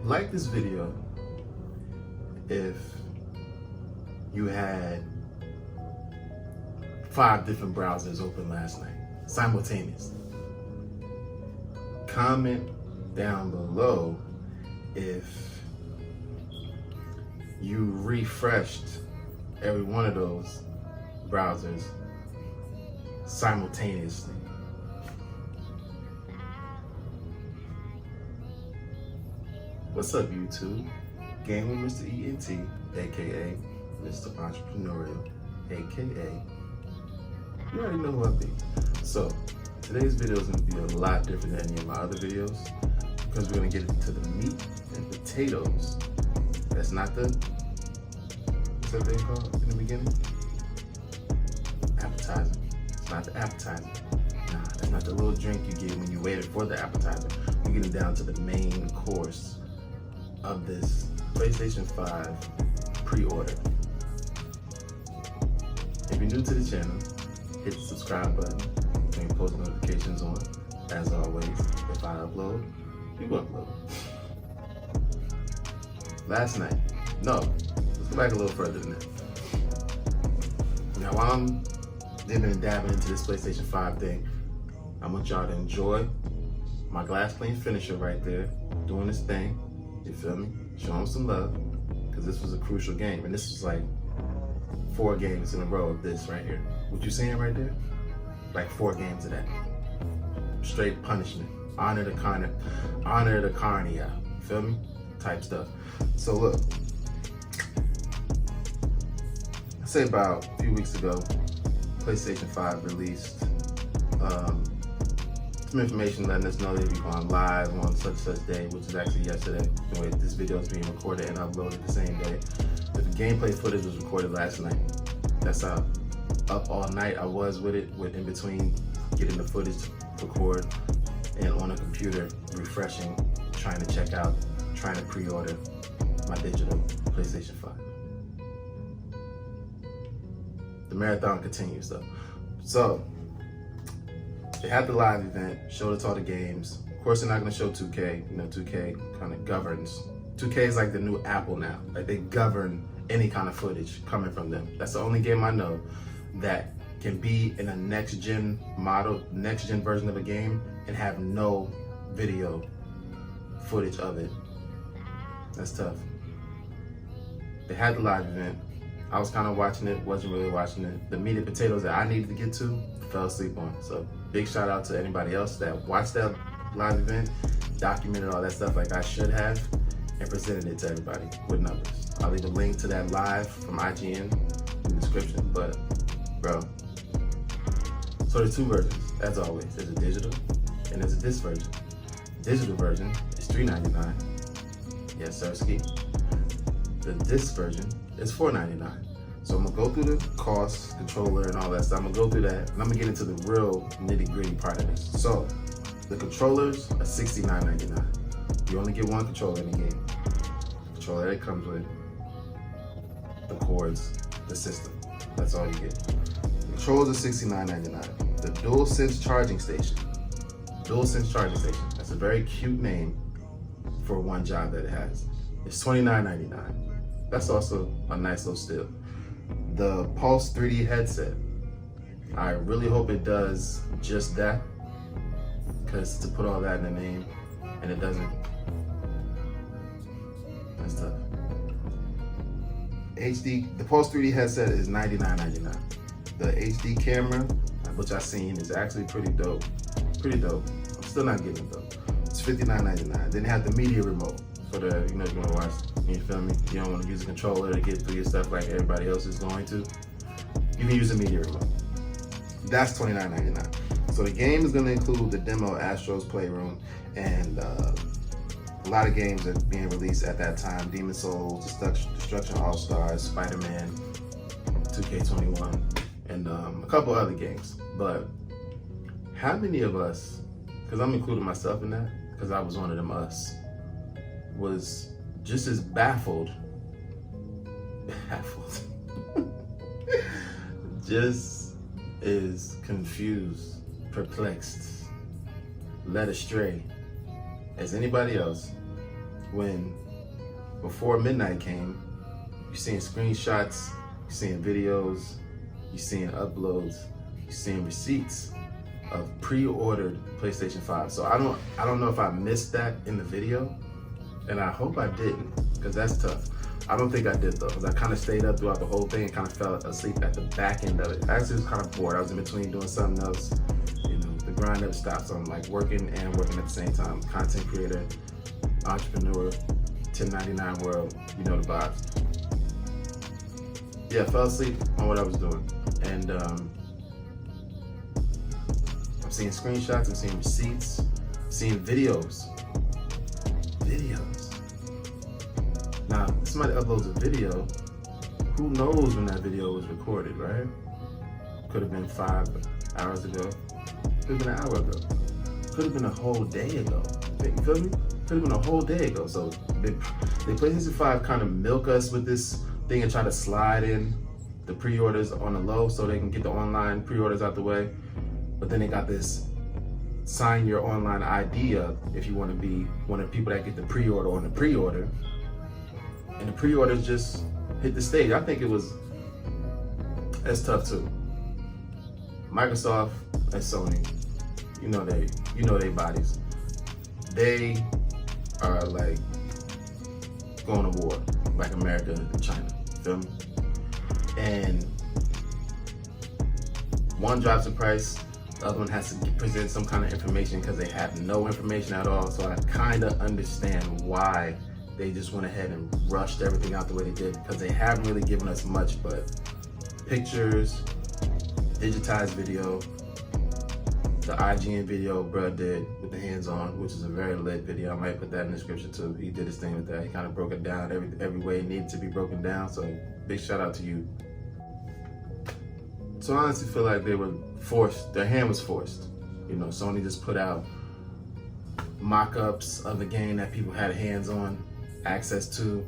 Like this video if you had 5 different browsers open last night simultaneously. Comment down below if you refreshed every one of those browsers simultaneously. What's up, YouTube? Game with Mr. ENT, aka Mr. Entrepreneurial, aka you already know who I be. So today's video is going to be a lot different than any of my other videos because we're going to get into the meat and potatoes. That's not the, what's that thing called in the beginning? Appetizer. It's not the appetizer. Nah, that's not the little drink you get when you waited for the appetizer. We're getting down to the main course of this PlayStation 5 pre-order. If you're new to the channel, hit the subscribe button, turn your post notifications on. As always, if I upload, you upload. Last night, let's go back a little further than that. Now, while I'm dipping and dabbing into this PlayStation 5 thing, I want y'all to enjoy my glass clean finisher right there, doing this thing. You feel me? Show them some love, because this was a crucial game, and this was like 4 games in a row of this right here. What you saying right there? Like 4 games of that. Straight punishment. Honor the carnia. You feel me? Type stuff. So look, I say about a few weeks ago, PlayStation 5 released some information letting us know they'd be going live on such day, which is actually yesterday. Anyway, this video is being recorded and uploaded the same day. But the gameplay footage was recorded last night. That's how up all night I was with it, in between getting the footage to record and on a computer refreshing, trying to check out, trying to pre-order my digital PlayStation 5. The marathon continues though. So, they had the live event, showed us all the games. Of course, they're not gonna show 2K. You know, 2K kind of governs. 2K is like the new Apple now. Like, they govern any kind of footage coming from them. That's the only game I know that can be in a next-gen model, next-gen version of a game and have no video footage of it. That's tough. They had the live event. I was kind of watching it, wasn't really watching it. The meat and potatoes that I needed to get to, fell asleep on. So big shout out to anybody else that watched that live event, documented all that stuff like I should have, and presented it to everybody with numbers. I'll leave a link to that live from IGN in the description, but bro. So there's 2 versions, as always. There's a digital and there's a disc version. The digital version is $3.99. Yes, sirski. The disc version is $4.99. So I'm gonna go through the cost, controller, and all that stuff. I'm gonna go through that, and I'm gonna get into the real nitty-gritty part of this. So the controllers are $69.99. You only get 1 controller in the game. The controller that it comes with, the cords, the system. That's all you get. The controllers are $69.99. The DualSense charging station. DualSense charging station. That's a very cute name for one job that it has. It's $29.99. That's also a nice little steal. The Pulse 3D headset. I really hope it does just that, because to put all that in the name and it doesn't, that's tough. The Pulse 3D headset is $99.99. The HD camera, which I've seen, is actually pretty dope. I'm still not getting it though. It's $59.99. Then they have the media remote for the, you know, if you want to watch, you feel me? You don't want to use a controller to get through your stuff like everybody else is going to. You can use a media remote. That's $29.99. So the game is going to include the demo Astro's Playroom and a lot of games that are being released at that time. Demon Souls, Destruction All-Stars, Spider-Man, 2K21, and a couple other games. But how many of us, because I'm including myself in that, because I was one of them us, was just as baffled, just as confused, perplexed, led astray as anybody else when before midnight came, you're seeing screenshots, you're seeing videos, you're seeing uploads, you're seeing receipts of pre-ordered PlayStation 5. So I don't know if I missed that in the video, and I hope I didn't, because that's tough. I don't think I did though, because I kind of stayed up throughout the whole thing and kind of fell asleep at the back end of it. I actually was kind of bored. I was in between doing something else. The grind never stops. So I'm like working at the same time. Content creator, entrepreneur, 1099 world, you know the vibes. Yeah, fell asleep on what I was doing. And I'm seeing screenshots, I'm seeing receipts, seeing videos. Now, if somebody uploads a video, who knows when that video was recorded, right? Could have been 5 hours ago. Could have been an hour ago. Could have been a whole day ago. You feel me? Could have been a whole day ago. So they PlayStation 5 kind of milk us with this thing and try to slide in the pre-orders on the low so they can get the online pre-orders out the way. But then they got this sign your online ID up if you want to be one of the people that get the pre-order on the pre-order. And the pre-orders just hit the stage. I think that's tough too. Microsoft and Sony, you know they bodies. They are like going to war, like America and China, feel me? And one drops the price, the other one has to present some kind of information because they have no information at all. So I kind of understand why they just went ahead and rushed everything out the way they did, because they haven't really given us much but pictures, digitized video, the IGN video bruh did with the hands-on, which is a very lit video. I might put that in the description too. He did his thing with that. He kind of broke it down every way it needed to be broken down. So big shout out to you. So I honestly feel like they were forced, their hand was forced. Sony just put out mock-ups of the game that people had hands-on access to.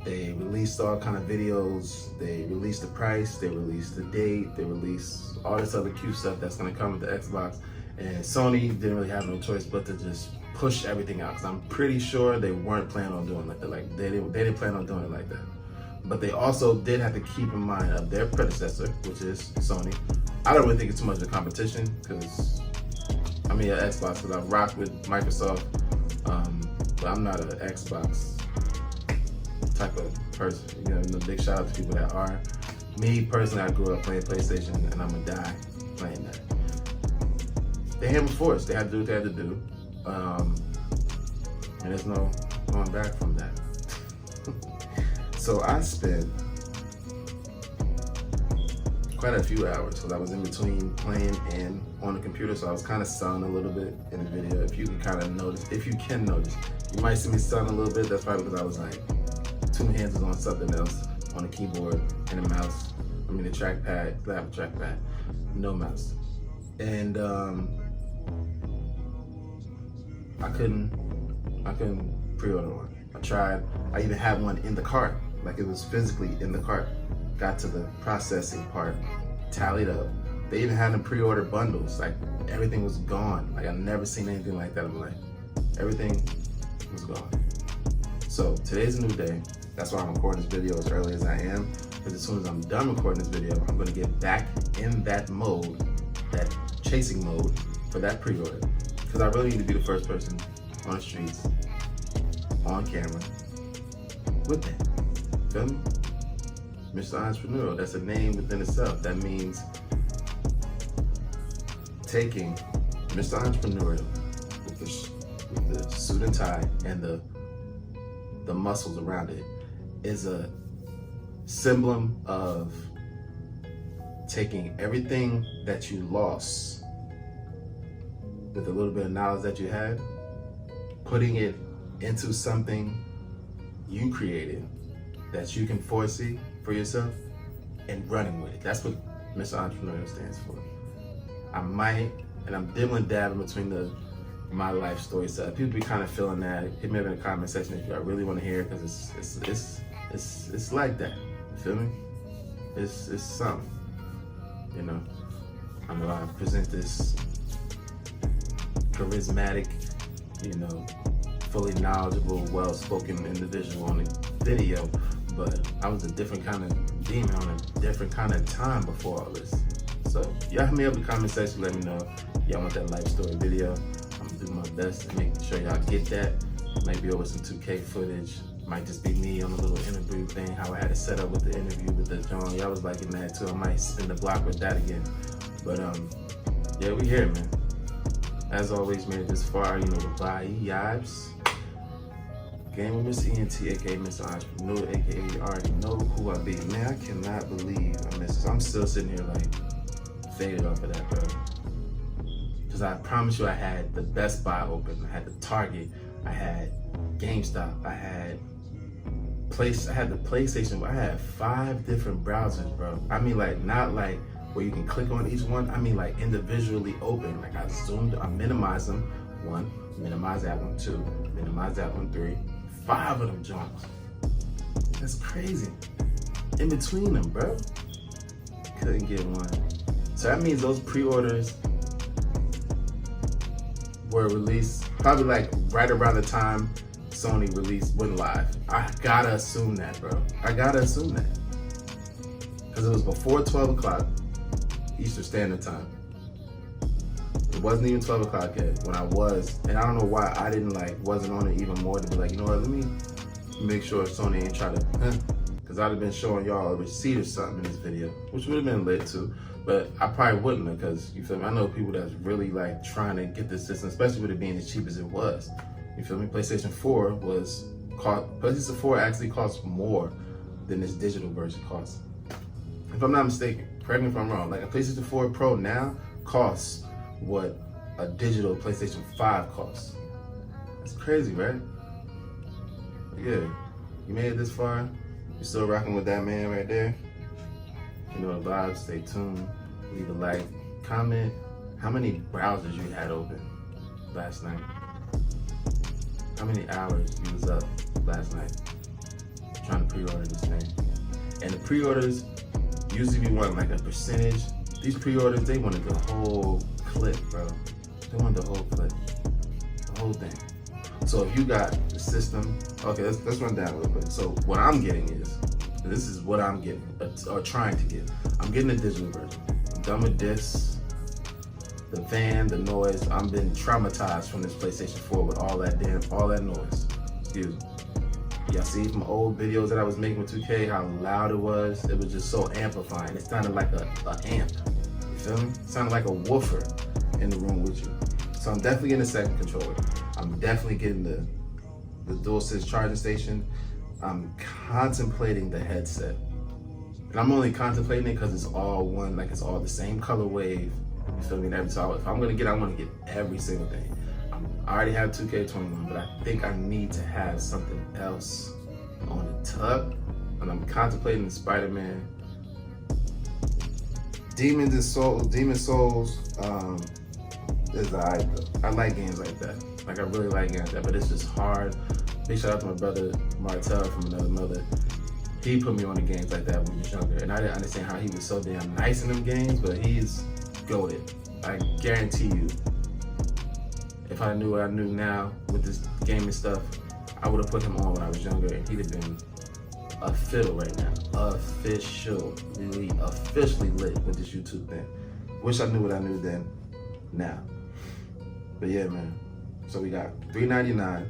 They released all kind of videos, they released the price, they released the date, they released all this other cute stuff that's gonna come with the Xbox. And Sony didn't really have no choice but to just push everything out, because I'm pretty sure they weren't planning on doing like that. Like they didn't plan on doing it like that. But they also did have to keep in mind of their predecessor, which is Sony. I don't really think it's too much of a competition, because an Xbox, because I've rocked with Microsoft, but I'm not an Xbox type of person. Big shout out to people that are. Me personally, I grew up playing PlayStation, and I'm gonna die playing that. Their hand was forced. They had to do what they had to do, and there's no going back from that. So I spent quite a few hours, because I was in between playing and on the computer, so I was kind of sulling a little bit in the video. If you can notice, you might see me sulling a little bit. That's probably because I was like, 2 hands was on something else, on the keyboard and the mouse. The trackpad, I have a trackpad, no mouse. And I couldn't pre-order one. I tried, I even had one in the cart, like it was physically in the cart. Got to the processing part, tallied up. They even had them pre-order bundles, like everything was gone. Like I've never seen anything like that in my life. Everything was gone. So today's a new day. That's why I'm recording this video as early as I am, because as soon as I'm done recording this video, I'm gonna get back in that mode, that chasing mode for that pre-order. Because I really need to be the first person on the streets, on camera, with that. Feel me? Mr. Entrepreneurial, that's a name within itself. That means taking Mr. Entrepreneurial with the suit and tie and the muscles around it is a symbol of taking everything that you lost with a little bit of knowledge that you had, putting it into something you created that you can foresee for yourself, and running with it. That's what Mr. Entrepreneurial stands for. I'm dibbling dabbling between my life story stuff. People be kind of feeling that. Hit me up in the comment section if you really want to hear it, because it's like that. You feel me? It's something. I know I present this charismatic, fully knowledgeable, well-spoken individual on the video, but I was a different kind of demon on a different kind of time before all this. So y'all hit me up in the comment section, let me know if y'all want that life story video. I'm gonna do my best to make sure y'all get that. Maybe over some 2K footage. Might just be me on a little interview thing, how I had it set up with the interview with the John. Y'all was liking that too. I might spin the block with that again. But yeah, we here, man. As always, made it this far, you know, goodbye, yibes. Game with Mr. ENT, aka Mr. Entrepreneur, aka you already know who I be. Man, I cannot believe I missed this. I'm still sitting here like faded off of that, bro. Cause I promise you I had the Best Buy open, I had the Target, I had GameStop, I had the PlayStation, I had 5 different browsers, bro. I mean, like, not like where you can click on each one, I mean like individually open. Like I minimized them, 1, minimize that one, 2, minimize that one, 3, 5 of them joints. That's crazy. In between them, bro. Couldn't get one. So that means those pre-orders were released probably like right around the time Sony went live. I gotta assume that, bro. I gotta assume that. Because it was before 12 o'clock Eastern Standard Time. It wasn't even 12 o'clock yet when I was, and I don't know why I wasn't on it even more to be like, you know what, let me make sure Sony ain't try to, because I'd have been showing y'all a receipt or something in this video, which would have been lit too, but I probably wouldn't have, because, you feel me, I know people that's really like trying to get this system, especially with it being as cheap as it was. You feel me? PlayStation 4 PlayStation 4 actually costs more than this digital version costs. If I'm not mistaken, correct me if I'm wrong, like a PlayStation 4 Pro now costs what a digital PlayStation 5 costs. That's crazy, right? Yeah, you made it this far. You're still rocking with that man right there. You know the vibes, stay tuned. Leave a like, comment how many browsers you had open last night. How many hours you was up last night trying to pre-order this thing. And the pre-orders usually be wanting like a percentage. These pre-orders, they wanted the whole clip, bro. They wanted the whole clip, the whole thing. So if you got the system, okay, let's run down real quick. So what I'm getting is, this is what I'm getting, or trying to get. I'm getting a digital version. I'm done with this, the fan, the noise. I've been traumatized from this PlayStation 4 with all that noise. Excuse me. Y'all see from old videos that I was making with 2K, how loud it was. It was just so amplifying. It sounded like a amp. You feel me? It sounded like a woofer in the room with you. So I'm definitely getting a second controller. I'm definitely getting the DualSense charging station. I'm contemplating the headset. And I'm only contemplating it because it's all one, like it's all the same color wave. You feel me? So if I'm gonna get, I want to get every single thing. I already have 2K21, but I think I need to have something else on the tub. And I'm contemplating the Spider-Man. Demon Souls is alright though. I like games like that. Like I really like games like that, but it's just hard. Big shout out to my brother Martel from Another Mother. He put me on the games like that when he was younger, and I didn't understand how he was so damn nice in them games, but he's goated. I guarantee you, if I knew what I knew now with this gaming stuff, I would have put him on when I was younger, and he'd have been a fiddle right now. Officially lit with this YouTube thing. Wish I knew what I knew then, now. But yeah, man. So we got $399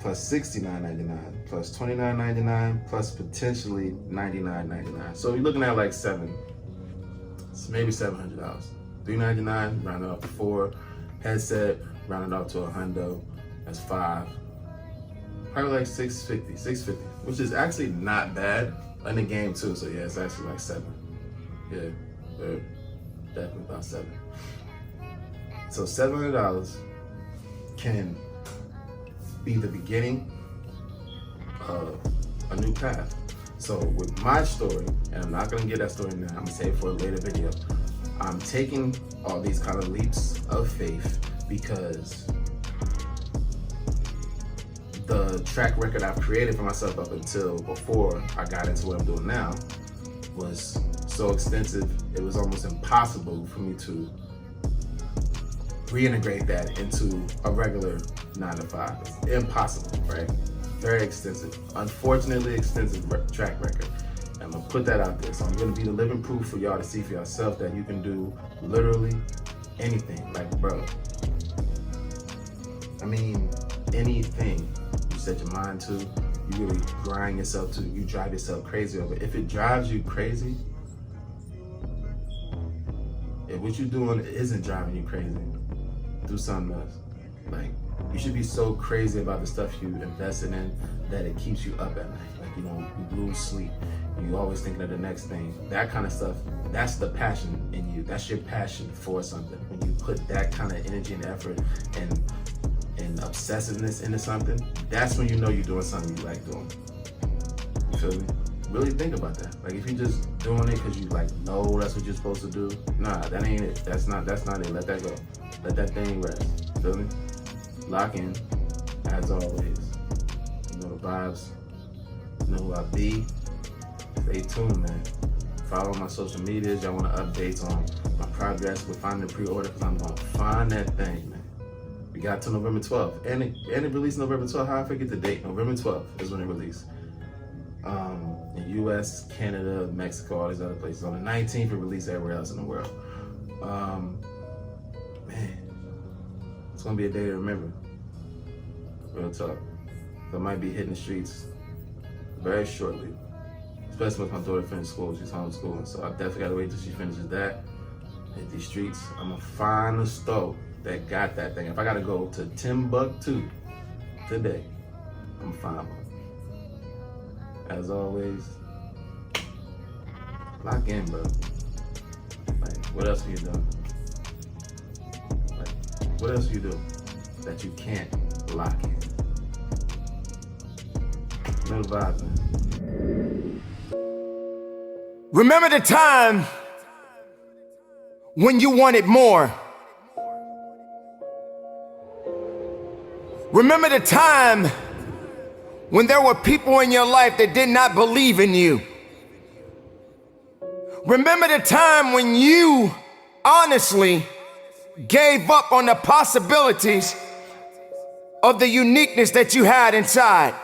plus $69.99 plus $29.99 plus potentially $99.99. So we're looking at like maybe $700. $399, rounded off to 4. Headset, rounded off to a hundo. That's 5. Probably like $650, which is actually not bad in the game too. So yeah, it's actually like 7. Yeah, definitely about 7. So $700 can be the beginning of a new path. So with my story, and I'm not gonna get that story now, I'm gonna save it for a later video. I'm taking all these kind of leaps of faith because the track record I've created for myself up until before I got into what I'm doing now was so extensive, it was almost impossible for me to reintegrate that into a regular 9 to 5. It's impossible, right? Very extensive, unfortunately extensive track record. I'm gonna put that out there. So I'm gonna be the living proof for y'all to see for yourself that you can do literally anything. Like, bro, I mean, anything you set your mind to, you really grind yourself to, you drive yourself crazy over it. If it drives you crazy, if what you're doing isn't driving you crazy, do something else. Like, you should be so crazy about the stuff you invested in that it keeps you up at night. Like, you know, you lose sleep. You always thinking of the next thing. That kind of stuff, that's the passion in you. That's your passion for something. When you put that kind of energy and effort and obsessiveness into something, that's when you know you're doing something you like doing. You feel me? Really think about that. Like, if you're just doing it because you like know that's what you're supposed to do, nah, that ain't it. That's not it. Let that go. Let that thing rest. Feel me? Lock in, as always. You know the vibes. You know who I be. Stay tuned, man. Follow my social medias. Y'all want updates on my progress with finding the pre-order, because I'm gonna find that thing, man. We got to November 12th, and it released November 12th. How I forget the date? November 12th is when it released. In U.S., Canada, Mexico, all these other places. On the 19th, it released everywhere else in the world. Man, it's gonna be a day to remember. Real talk. I might be hitting the streets very shortly, especially once my daughter finishes school. She's homeschooling, so I definitely gotta wait till she finishes that. Hit these streets. I'm gonna find a store that got that thing. If I gotta go to Timbuktu today, I'm gonna find one. As always, lock in, bro. Like, what else are you doing? Like, what else are you doing that you can't lock in? You know the vibes, man. Remember the time when you wanted more. Remember the time when there were people in your life that did not believe in you. Remember the time when you honestly gave up on the possibilities of the uniqueness that you had inside.